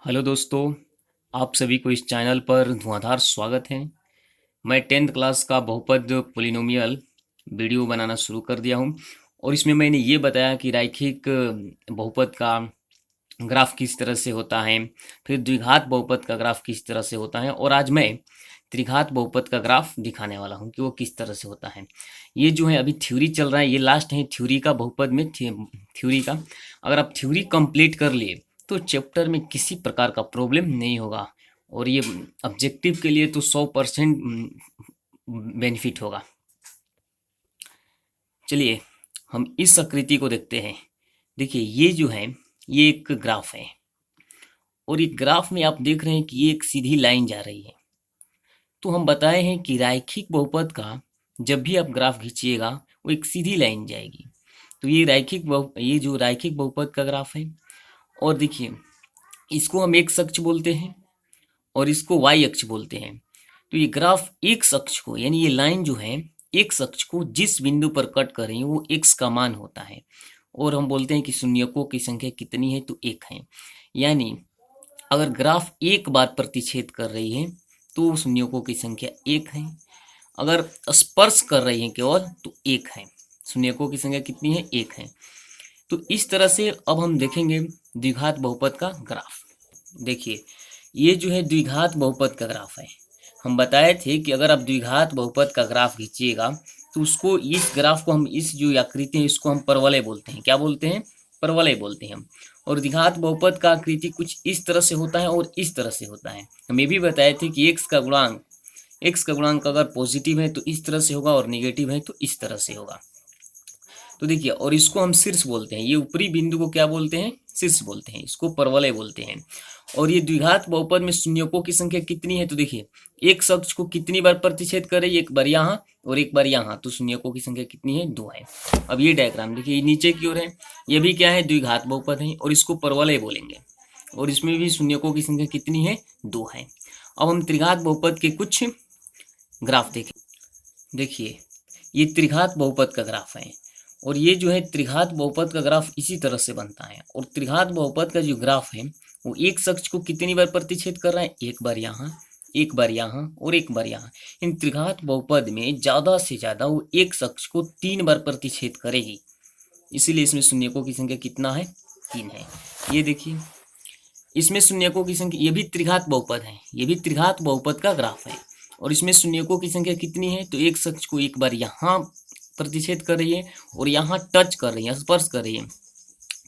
Hello दोस्तों, आप सभी को इस चैनल पर धुआंधार स्वागत है। मैं 10th क्लास का बहुपद पोलिनोमियल वीडियो बनाना शुरू कर दिया हूं और इसमें मैंने ये बताया कि रैखिक बहुपद का ग्राफ किस तरह से होता है, फिर द्विघात बहुपद का ग्राफ किस तरह से होता है और आज मैं त्रिघात बहुपद का ग्राफ दिखाने वाला हूं कि वो किस तरह से होता है। ये जो है अभी थ्योरी चल रहा है, ये लास्ट है थ्योरी का बहुपद में थ्योरी का। अगर आप थ्योरी कंप्लीट कर लिए तो चैप्टर में किसी प्रकार का प्रॉब्लम नहीं होगा और ये ऑब्जेक्टिव के लिए तो 100% बेनिफिट होगा। चलिए हम इस आकृति को देखते हैं। देखिए ये जो है ये एक ग्राफ है और एक ग्राफ में आप देख रहे हैं कि ये एक सीधी लाइन जा रही है। तो हम बताए हैं कि रैखिक बहुपद का जब भी आप ग्राफ खींचिएगा वो एक सीधी लाइन जाएगी। तो ये जो रैखिक बहुपद का ग्राफ है और देखिए इसको हम एक्स अक्ष बोलते हैं और इसको वाई अक्ष बोलते हैं। तो ये ग्राफ एक्स अक्ष को यानी ये लाइन जो है एक्स अक्ष को जिस बिंदु पर कट कर रही है वो एक्स का मान होता है और हम बोलते हैं कि शून्यकों की संख्या कितनी है तो एक है। यानी अगर ग्राफ एक बार प्रतिच्छेद कर रही है तो शून्यकों की संख्या एक है, अगर स्पर्श कर रही है केवल तो एक है। शून्यकों की संख्या कितनी है? एक है। तो इस तरह से अब हम देखेंगे द्विघात बहुपद का ग्राफ। देखिए ये जो है द्विघात बहुपद का ग्राफ है। हम बताए थे कि अगर आप द्विघात बहुपद का ग्राफ खींचिएगा तो उसको इस ग्राफ को हम इस जो आकृति है इसको हम परवलय बोलते हैं। क्या बोलते हैं? परवलय बोलते हैं हम। और द्विघात बहुपद का आकृति कुछ इस तरह से होता है और इस तरह से होता है। हम ये भी बताए थे कि एक्स का गुणांक अगर पॉजिटिव है तो इस तरह से होगा और निगेटिव है तो इस तरह से होगा। तो देखिए और इसको हम शीर्ष बोलते हैं। ये ऊपरी बिंदु को क्या बोलते हैं? शीर्ष बोलते हैं। इसको परवलय बोलते हैं। और ये द्विघात बहुपद में शून्यकों की संख्या कितनी है? तो देखिए एक अक्ष को कितनी बार प्रतिच्छेद करे? एक बार यहाँ और एक बार यहाँ। तो शून्यकों की संख्या कितनी है? 2 है। अब ये डायग्राम देखिए नीचे की ओर है, ये भी क्या है? द्विघात बहुपद है और इसको परवलय बोलेंगे और इसमें भी शून्यकों की संख्या कितनी है? 2 है। अब हम त्रिघात बहुपद के कुछ ग्राफ देखें। देखिए ये त्रिघात बहुपद का ग्राफ है और ये जो है त्रिघात बहुपद का ग्राफ इसी तरह से बनता है। और त्रिघात बहुपद का जो ग्राफ है वो एक अक्ष को कितनी बार प्रतिच्छेद कर रहा है? एक बार यहाँ, एक बार यहाँ और एक बार यहाँ। इन त्रिघात बहुपद में ज्यादा से ज्यादा वो एक अक्ष को 3 बार प्रतिच्छेद करेगी, इसीलिए इसमें शून्यकों की संख्या कितना है? 3 है। ये देखिए इसमें शून्यकों की संख्या, ये भी त्रिघात बहुपद है, ये भी त्रिघात बहुपद का ग्राफ है और इसमें शून्यकों की संख्या कितनी है? तो एक अक्ष को एक बार यहाँ प्रतिच्छेद कर रही है और यहाँ टच कर रही है, स्पर्श कर रही है।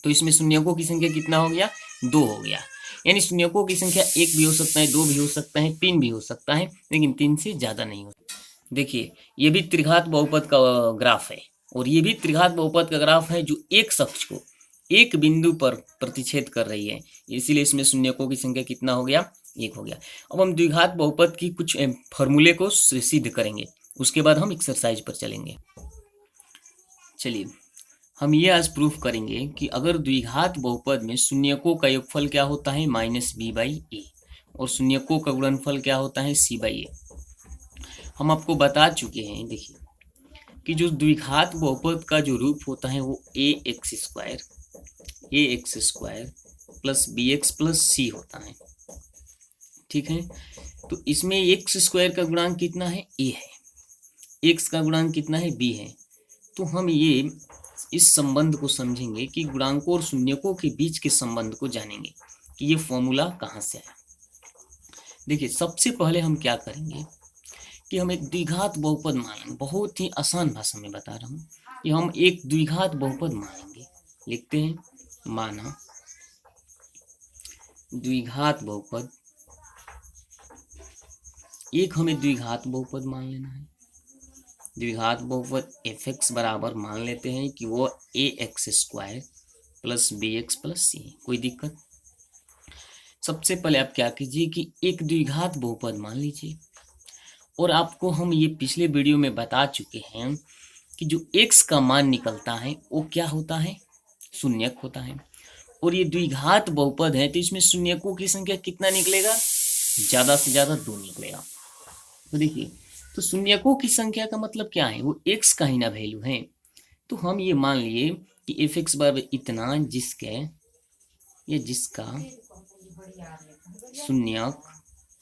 तो इसमें शून्यकों की संख्या कितना हो गया? 2 हो गया। यानी शून्यकों की संख्या 1 भी हो सकता है, 2 भी हो सकता है, 3 भी हो सकता है, लेकिन 3 से ज्यादा नहीं हो। देखिए ये भी त्रिघात बहुपद का ग्राफ है और ये भी त्रिघात बहुपद का ग्राफ है जो एक अक्ष को एक बिंदु पर प्रतिच्छेद कर रही है, इसीलिए इसमें शून्यकों की संख्या कितना हो गया? 1 हो गया। अब हम द्विघात बहुपद की कुछ फॉर्मूले को सिद्ध करेंगे, उसके बाद हम एक्सरसाइज पर चलेंगे। चलिए हम ये आज प्रूफ करेंगे कि अगर द्विघात बहुपद में शून्यकों का योगफल क्या होता है? -b/a और शून्यकों का गुणनफल क्या होता है? c/a। हम आपको बता चुके हैं देखिए कि जो द्विघात बहुपद का जो रूप होता है वो ax² plus bx plus c होता है। ठीक है, तो इसमें x² का गुणांक कितना है? a है, x का गुणांक कितना है? b है। तो हम ये इस संबंध को समझेंगे कि गुणांकों और शून्यकों के बीच के संबंध को जानेंगे कि ये फॉर्मूला कहाँ से आया। देखिए सबसे पहले हम क्या करेंगे कि हम एक द्विघात बहुपद मानेंगे। बहुत ही आसान भाषा में बता रहा हूँ कि हम एक द्विघात बहुपद मानेंगे। लिखते हैं, माना द्विघात बहुपद, एक हमें द्विघात बहुपद मान लेना है। द्विघात बहुपद fx बराबर मान लेते हैं कि वो ax² plus bx plus c। कोई दिक्कत? सबसे पहले आप क्या कीजिए कि एक द्विघात बहुपद मान लीजिए और आपको हम ये पिछले वीडियो में बता चुके हैं कि जो x का मान निकलता है वो क्या होता है? शून्यक होता है। और ये द्विघात बहुपद है तो इसमें शून्यकों की संख्या कितना निकलेगा? ज्यादा से ज्यादा 2 निकलेगा। तो देखिए तो शून्यकों की संख्या का मतलब क्या है? वो x का ही ना वैल्यू है। तो हम ये मान लिए कि fx बराबर इतना जिसका शून्यक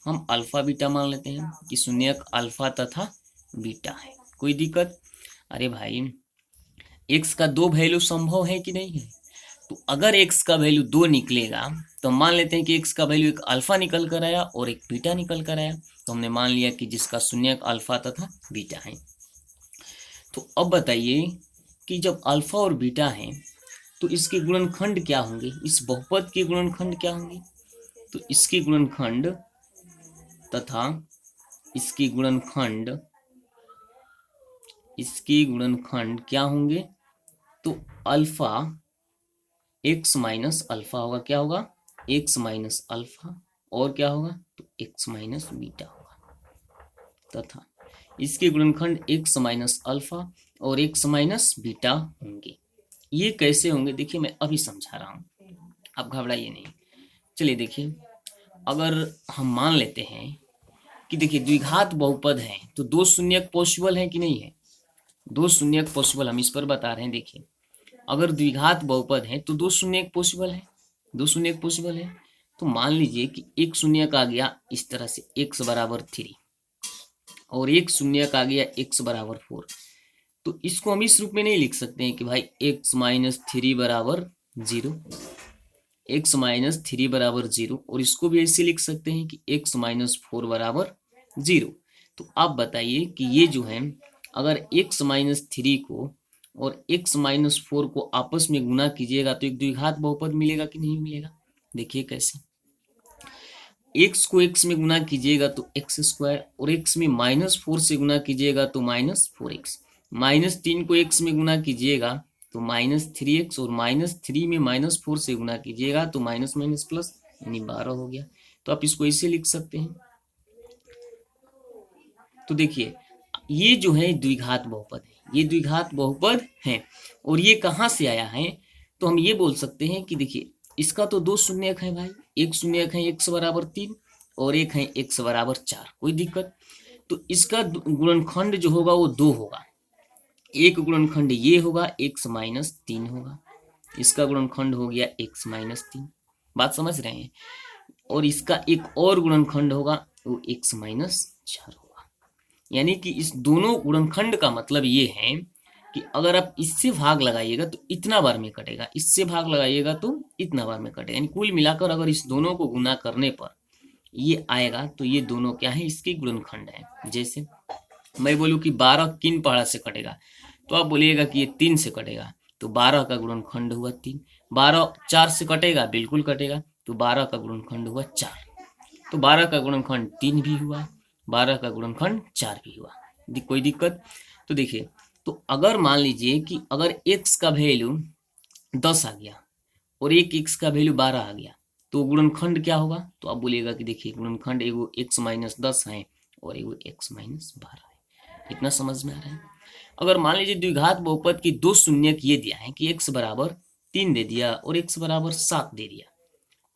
हम अल्फा बीटा मान लेते हैं कि शून्यक अल्फा तथा बीटा है। कोई दिक्कत? अरे भाई एक्स का दो वैल्यू संभव है कि नहीं है? तो अगर एक्स का वैल्यू 2 निकलेगा तो मान लेते हैं कि एक्स का वैल्यू एक अल्फा निकल कर आया और एक बीटा निकल कर आया, तो हमने मान लिया कि जिसका शून्यक अल्फा तथा बीटा है। तो अब बताइए कि जब अल्फा और बीटा है तो इसके गुणनखंड क्या होंगे, इस बहुपद के गुणनखंड क्या होंगे? तो इसके गुणनखंड तथा इसके गुणनखंड क्या होंगे? तो अल्फा एक्स माइनस अल्फा होगा। क्या होगा? X minus alpha. और क्या होगा? तो एक्स माइनस बीटा होगा तथा इसके गुणनखंड एक्स माइनस अल्फा और एक्स माइनस बीटा होंगे। ये कैसे होंगे देखिए, मैं अभी समझा रहा हूं, आप घबराइए नहीं। चलिए देखिए, अगर हम मान लेते हैं कि देखिए द्विघात बहुपद है तो दो शून्यक पॉसिबल है कि नहीं है? दो शून्यक पॉसिबल, हम इस पर बता रहे हैं। देखिए अगर द्विघात बहुपद है तो दो शून्यक पॉसिबल है, दो शून्यक पॉसिबल है। तो मान लीजिए कि एक शून्यक आ गया इस तरह से x बराबर 3 और एक शून्यक आ गया x बराबर 4। तो इसको हम इस रूप में नहीं लिख सकते हैं कि भाई x माइनस 3 बराबर 0, x माइनस 3 बराबर 0, और इसको भी ऐसे लिख सकते हैं कि x माइनस 4 बराबर 0। तो आप बताइए कि ये जो है, अगर x माइनस 3 को और x माइनस 4 को आपस में गुना कीजिएगा तो एक द्विघात बहुपद मिलेगा कि नहीं मिलेगा? देखिए कैसे, x को x में गुना कीजिएगा तो एक्स स्क्वायर, और x में माइनस 4 से गुना कीजिएगा तो माइनस 4x, माइनस 3 को x में गुना कीजिएगा तो माइनस 3x, और माइनस 3 में माइनस 4 से गुना कीजिएगा तो माइनस माइनस प्लस यानी 12 हो गया। तो आप इसको ऐसे लिख सकते हैं। तो देखिए ये जो है द्विघात बहुपद है, ये द्विघात बहुपद है। और ये कहाँ से आया है? तो हम ये बोल सकते हैं कि देखिए इसका तो दो शून्यक है भाई, एक शून्यक है x बराबर 3 और एक है x बराबर 4। कोई दिक्कत? तो इसका गुणनखंड जो होगा वो 2 होगा। एक गुणनखंड ये होगा, x माइनस 3 होगा, इसका गुणनखंड हो गया x माइनस 3। बात समझ रहे हैं? और इसका एक और गुणनखंड होगा वो x माइनस 4 होगा। यानी कि इस दोनों गुणनखंड का मतलब ये है कि अगर आप इससे भाग लगाइएगा तो इतना बार में कटेगा, इससे भाग लगाइएगा तो इतना बार में कटेगा। यानी कुल मिलाकर अगर इस दोनों को गुना करने पर ये आएगा तो ये दोनों क्या है? इसके गुणनखंड है। जैसे मैं बोलूँ कि 12 किन पहाड़ा से कटेगा, तो आप बोलिएगा कि ये 3 से कटेगा, तो 12 का गुणनखंड हुआ 3। 12 4 से कटेगा, बिल्कुल कटेगा, तो 12 का गुणनखंड हुआ 4। तो 12 का गुणनखंड 3 भी हुआ, 12 का गुणनखंड 4 भी हुआ। कोई दिक्कत? तो देखिए, तो अगर मान लीजिए कि अगर x का वैल्यू 10 आ गया और एक x का वैल्यू 12 आ गया तो गुणनखंड क्या होगा? तो आप बोलिएगा कि देखिए गुणनखंड एगो x माइनस 10 है और एगो x माइनस 12 है। इतना समझ में आ रहा है? अगर मान लीजिए द्विघात बहुपद की दो शून्यक ये दिया है कि x बराबर 3 दे दिया और x बराबर 7 दे दिया,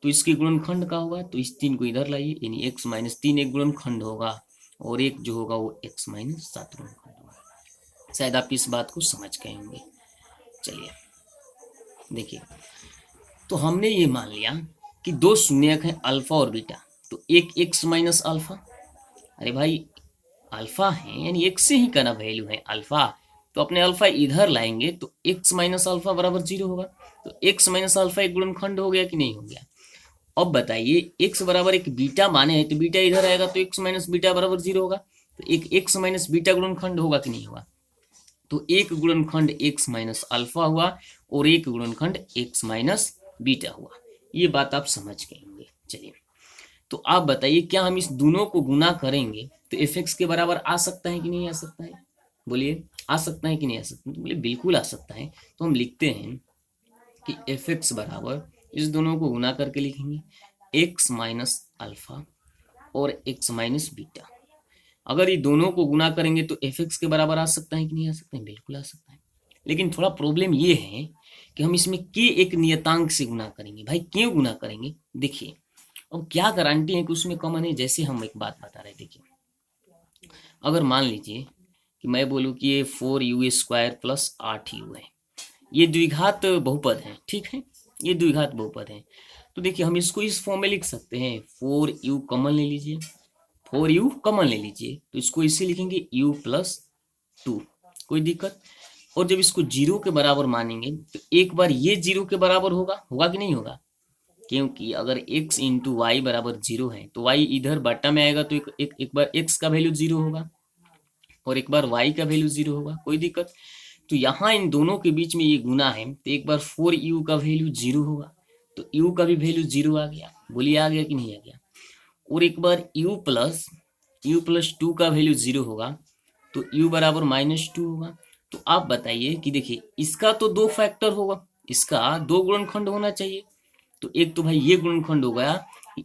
तो इसके गुणनखंड का होगा, तो इस 3 को इधर लाइए, यानी x माइनस 3 एक गुणनखंड होगा और एक जो होगा वो x माइनस 7 गुणनखंड होगा। शायद आप इस बात को समझ गए होंगे। चलिए देखिए, तो हमने ये मान लिया कि दो शून्यक हैं अल्फा और बीटा, तो एक x माइनस अल्फा, अरे भाई अल्फा है यानी x से ही का ना वैल्यू है अल्फा, तो अपने अल्फा इधर लाएंगे तो x माइनस अल्फा बराबर 0 होगा। तो x माइनस अल्फा एक गुणनखंड हो गया कि नहीं हो गया? अब बताइए x बराबर एक बीटा माने है तो बीटा इधर आएगा तो x माइनस बीटा बराबर 0 होगा, तो एक x माइनस बीटा गुणनखंड होगा कि नहीं होगा? तो एक गुणनखंड x माइनस अल्फा हुआ और एक गुणनखंड x माइनस बीटा हुआ। ये बात आप समझ गए होंगे। चलिए, तो आप बताइए क्या हम इस दोनों को गुना करेंगे तो fx के बराबर आ सकता है कि नहीं आ सकता है? बोलिए, आ सकता है कि नहीं आ सकता? तो बोलिए बिल्कुल आ सकता है। तो हम लिखते हैं कि fx बराबर, इस दोनों को गुना करके लिखेंगे x माइनस अल्फा और x माइनस बीटा। अगर ये दोनों को गुना करेंगे तो fx के बराबर आ सकता है कि नहीं आ सकता है? बिल्कुल आ सकता है। लेकिन थोड़ा प्रॉब्लम ये है कि हम इसमें k एक नियतांक से गुना करेंगे। भाई क्यों गुना करेंगे? देखिए, अब क्या गारंटी है कि उसमें कॉमन है? जैसे हम एक बात बता रहे, देखिए अगर मान लीजिए कि मैं बोलूँ कि ये 4u² प्लस 8u है, ये द्विघात बहुपद है, ठीक है, ये द्विघात बहुपद है। तो देखिए हम इसको इस फॉर्म में लिख सकते हैं, 4u कॉमन ले लीजिए, 4u कॉमन ले लीजिए, तो इसको इसे लिखेंगे u प्लस 2, कोई दिक्कत। और जब इसको 0 के बराबर मानेंगे तो एक बार ये 0 के बराबर होगा, होगा कि नहीं होगा, क्योंकि अगर x इंटू वाई बराबर 0 है तो y इधर बट्टा में आएगा, तो एक बार x का वैल्यू 0 होगा और एक बार y का वैल्यू 0 होगा, कोई दिक्कत। तो यहाँ इन दोनों के बीच में ये गुना है, तो एक बार 4u का वैल्यू 0 होगा, तो u का भी वैल्यू 0 आ गया, बोलिए आ गया कि नहीं आ गया। और एक बार u प्लस 2 का वैल्यू 0 होगा, तो u बराबर -2 होगा। तो आप बताइए कि देखिए इसका तो 2 फैक्टर होगा, इसका 2 गुणनखंड होना चाहिए। तो एक तो भाई ये गुणनखंड हो गया,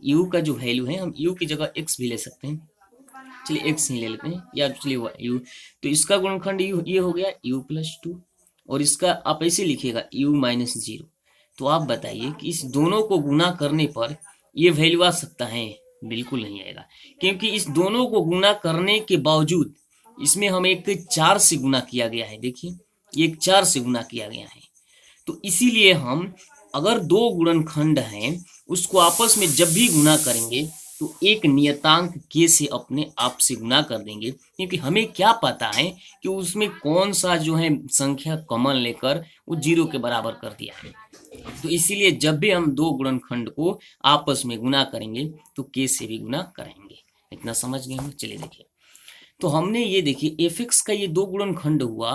u का जो वैल्यू है हम u की जगह x भी ले सकते हैं, चलिए x ही ले लेते हैं, या चलिए u, तो इसका गुणनखंड ये हो गया u प्लस 2, और इसका आप ऐसे लिखिएगा u माइनस 0। तो आप बताइए कि इस दोनों को गुना करने पर ये वैल्यू आ सकता है, बिल्कुल नहीं आएगा, क्योंकि इस दोनों को गुना करने के बावजूद इसमें हम एक 4 से गुना किया गया है, देखिए ये 4 से गुना किया गया है। तो इसीलिए हम अगर 2 गुणनखंड हैं उसको आपस में जब भी गुना करेंगे तो एक नियतांक k से अपने आप से गुना कर देंगे, क्योंकि हमें क्या पता है कि उसमें कौन सा जो है संख्या कॉमन लेकर वो 0 के बराबर कर दिया है। तो इसीलिए जब भी हम 2 गुणनखंड को आपस में गुना करेंगे तो k से भी गुना करेंगे। इतना समझ गए हम, चलिए देखिए। तो हमने ये देखिए fx का ये 2 गुणनखंड हुआ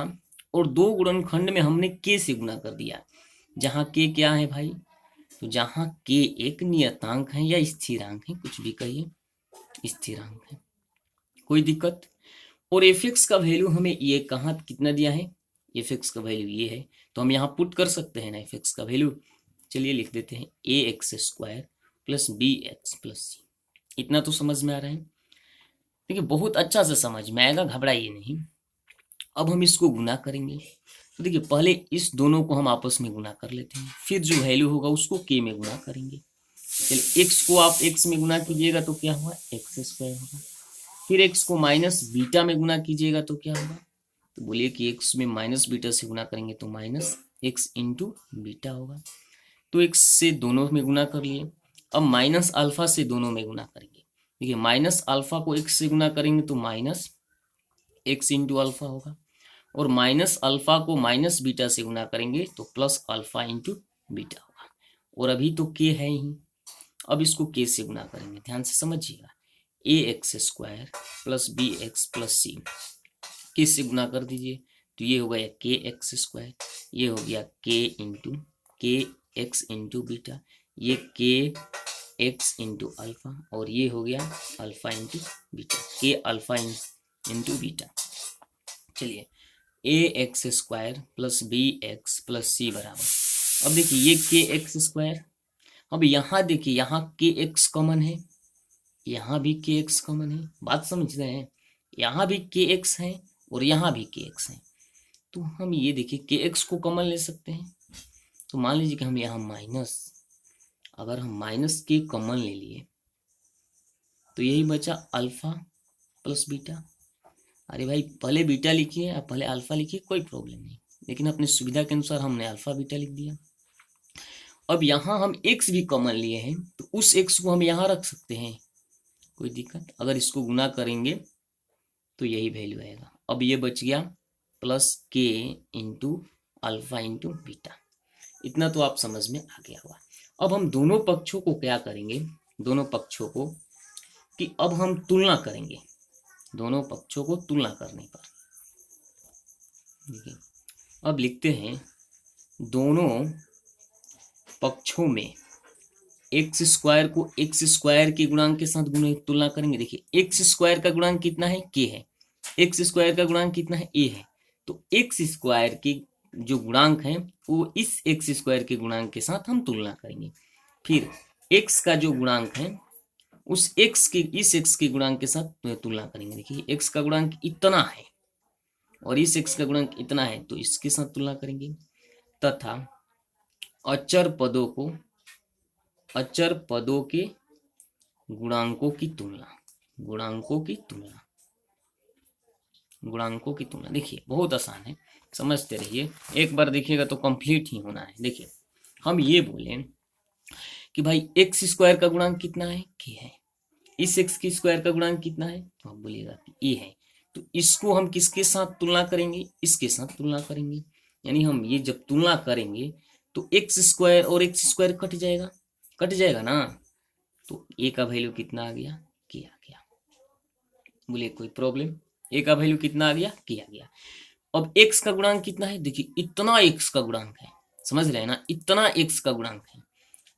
और 2 गुणनखंड में हमने k से गुना कर दिया, जहाँ k क्या है भाई, तो जहाँ k एक नियतांक है या स्थिरांक है, कुछ भी कहिए, स्थिरांक है, कोई दिक्कत। और fx का वैल्यू हमें ये कहाँ कितना दिया है, fx का वैल्यू ये है, तो हम यहाँ पुट कर सकते हैं ना fx का वैल्यू। चलिए लिख देते हैं ax² plus bx plus c। इतना तो समझ में आ रहा है, देखिए बहुत अच्छा से समझ में आएगा, घबराइए नहीं। अब हम इसको गुना करेंगे, तो देखिए पहले इस दोनों को हम आपस में गुना कर लेते हैं, फिर जो वैल्यू होगा उसको k में गुना करेंगे। चलिए x को आप x में गुना कीजिएगा तो क्या हुआ, x² होगा। फिर x को माइनस बीटा में गुना कीजिएगा तो क्या होगा, तो बोलिए कि x में माइनस बीटा से गुना करेंगे तो माइनस x इंटू बीटा होगा। तो x से दोनों में गुना कर लिए, अब माइनस अल्फा से दोनों में गुना करेंगे। देखिए माइनस अल्फा को x से गुना करेंगे तो माइनस x इंटू अल्फा होगा, और माइनस अल्फा को माइनस बीटा से गुना करेंगे तो प्लस अल्फा इंटू बीटा होगा। और अभी तो k है ही, अब इसको k से गुना करेंगे, ध्यान से समझिएगा, ax² plus bx plus c k से गुना कर दीजिए, तो ये हो गया kx², ये हो गया kx इंटू बीटा, ये kx इंटू अल्फा, और ये हो गया alpha into beta, k alpha into beta. चलिए ax² plus bx plus c बराबर, अब देखिए ये kx², अब यहाँ देखिए यहाँ kx कॉमन है, यहाँ भी kx कॉमन है, बात समझ रहे हैं, यहाँ भी kx है और यहाँ भी kx है। तो हम ये देखिए kx को कॉमन ले सकते हैं, तो मान लीजिए कि हम यहाँ माइनस, अगर हम माइनस k कॉमन ले लिए तो यही बचा अल्फा प्लस बीटा। अरे भाई पहले बीटा लिखिए या पहले अल्फा लिखिए, कोई प्रॉब्लम नहीं, लेकिन अपनी सुविधा के अनुसार हमने अल्फा बीटा लिख दिया। अब यहाँ हम x भी कॉमन लिए हैं तो उस x को हम यहाँ रख सकते हैं, कोई दिक्कत। अगर इसको गुना करेंगे तो यही वैल्यू आएगा। अब ये बच गया plus k into alpha into beta, इतना तो आप समझ में आ गया होगा। अब हम दोनों पक्षों को क्या करेंगे, दोनों पक्षों को कि अब हम तुलना करेंगे, दोनों पक्षों को तुलना करने पर देखिए अब लिखते हैं दोनों पक्षों में x² को x² के गुणांक के साथ तुलना करेंगे। देखिए x² का गुणांक कितना है, k है, x² का गुणांक कितना है, a है, तो x² के जो गुणांक है वो इस x² के गुणांक के साथ हम तुलना करेंगे। फिर x का जो गुणांक है उस x के इस x के गुणांक के साथ तुलना करेंगे। देखिए x का गुणांक इतना है और इस x का गुणांक इतना है, तो इसके साथ तुलना करेंगे, तथा अचर पदों के गुणांकों की तुलना देखिए बहुत आसान है, समझते रहिए, एक बार देखिएगा तो कंप्लीट ही होना है। देखिए हम ये बोले कि भाई एक्स स्क्वायर का गुणांक कितना है, के है। इस एक्स की स्क्वायर का गुणांक कितना है, तो आप बोलिएगा कि ए है। तो इसको हम किसके साथ तुलना करेंगे, इसके साथ तुलना करेंगे। यानी हम ये जब तुलना करेंगे तो एक्स स्क्वायर और एक्स स्क्वायर कट जाएगा ना। तो ए का वैल्यू कितना आ गया, के आ गया। बोलिए कोई प्रॉब्लम, ए का वैल्यू कितना आ गया, के आ गया। अब एक्स का गुणांक कितना है, देखिए इतना एक्स का गुणांक है, समझ रहे हैं ना, इतना एक्स का गुणांक है।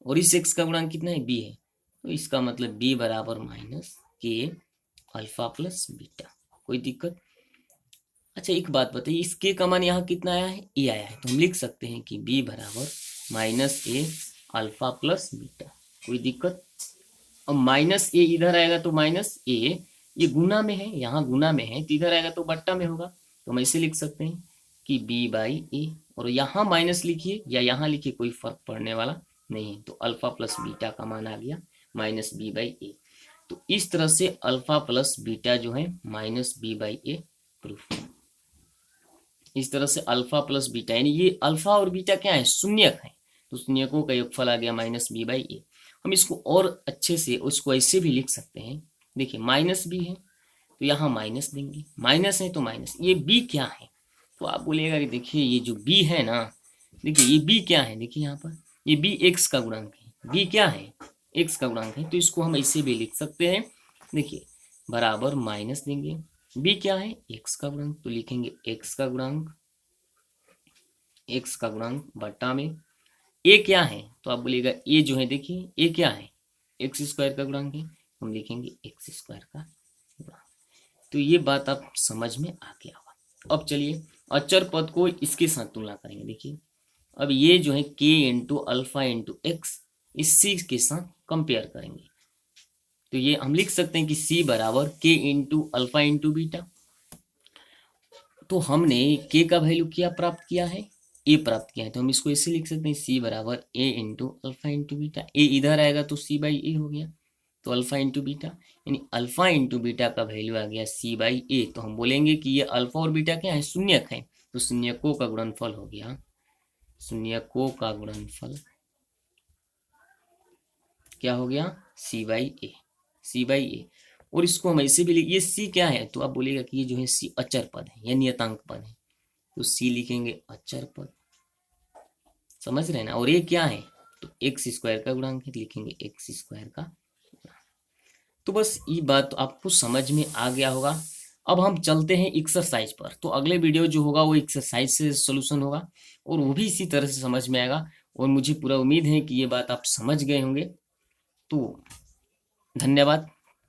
और इस एक्स का गुणांक कितना है, बी है। तो इसका मतलब बी बराबर माइनस के अल्फा प्लस बीटा। कोई दिक्कत। अच्छा एक बात बताइए, इस के का मान यहाँ कितना आया है, ए आया है। तो हम लिख सकते हैं कि बी बराबर माइनस ए अल्फा प्लस बीटा। कोई दिक्कत। अब माइनस ए इधर आएगा तो माइनस ए, ये गुना में है, यहाँ गुना में है, तो इधर आएगा तो बट्टा में होगा। तो हम ऐसे लिख सकते हैं कि बी बाई ए, और यहाँ माइनस लिखिए या यहाँ लिखिए, कोई फर्क पड़ने वाला नहीं है। तो अल्फा प्लस बीटा का मान आ गया माइनस बी बाई ए। तो इस तरह से अल्फा प्लस बीटा जो है minus b by a proof. इस तरह से अल्फा प्लस बीटा, यानी ये अल्फा और बीटा क्या है, शून्यक है। तो शून्यकों का योगफल आ गया माइनस बी बाई ए। हम इसको और अच्छे से उसको ऐसे भी लिख सकते हैं। देखिए माइनस बी है तो यहाँ माइनस देंगे, माइनस है तो माइनस। ये बी क्या है, तो आप बोलिएगा कि देखिए ये जो बी है ना, देखिए ये बी क्या है, देखिए यहाँ पर ये बी एक्स का गुणांक है। बी क्या है, एक्स का गुणांक है। तो इसको हम ऐसे भी लिख सकते हैं, देखिए बराबर माइनस देंगे। बी क्या है, एक्स का गुणांक, तो लिखेंगे एक्स का गुणांक बट्टा में ए क्या है, तो आप बोलिएगा ए जो है, देखिए ए क्या है, एक्स स्क्वायर का गुणांक है। हम लिखेंगे एक्स स्क्वायर का गुणांक। तो ये बात आप समझ में आ गया होगा। अब चलिए अचर पद को इसके साथ तुलना करेंगे। देखिए अब ये जो है के इंटू अल्फा इंटू एक्स, इसी के साथ कंपेयर करेंगे। तो ये हम लिख सकते हैं कि सी बराबर के इंटू अल्फा इंटू बीटा। तो हमने के का वैल्यू क्या प्राप्त किया है, ए प्राप्त किया है। तो हम इसको ऐसे लिख सकते हैं सी बराबर ए इंटू अल्फा इंटू बीटा। ए इधर आएगा तो सी बाई ए हो गया, तो अल्फा इंटू बीटा, यानी अल्फा इंटू बीटा का वैल्यू आ गया सी बाई ए। तो हम बोलेंगे कि ये अल्फा और बीटा क्या है, शून्यक है। तो शून्यकों का गुणनफल हो गया, शून्यकों का गुणनफल क्या हो गया, सी बाई ए, सी बाई ए। और इसको हम ऐसे भी ये सी क्या है, तो आप बोलेगा कि ये जो है सी अचर पद है या नियतांक पद है। तो सी लिखेंगे अचर पद, समझ रहे हैं ना। और ये क्या है, तो एक्स स्क्वायर का गुणांक है, लिखेंगे एक्स स्क्वायर का गुणांक। तो बस ये बात तो आपको समझ में आ गया होगा। अब हम चलते हैं एक्सरसाइज पर। तो अगले वीडियो जो होगा वो एक्सरसाइज से सोल्यूशन होगा, और वो भी इसी तरह से समझ में आएगा। और मुझे पूरा उम्मीद है कि ये बात आप समझ गए होंगे। तो धन्यवाद।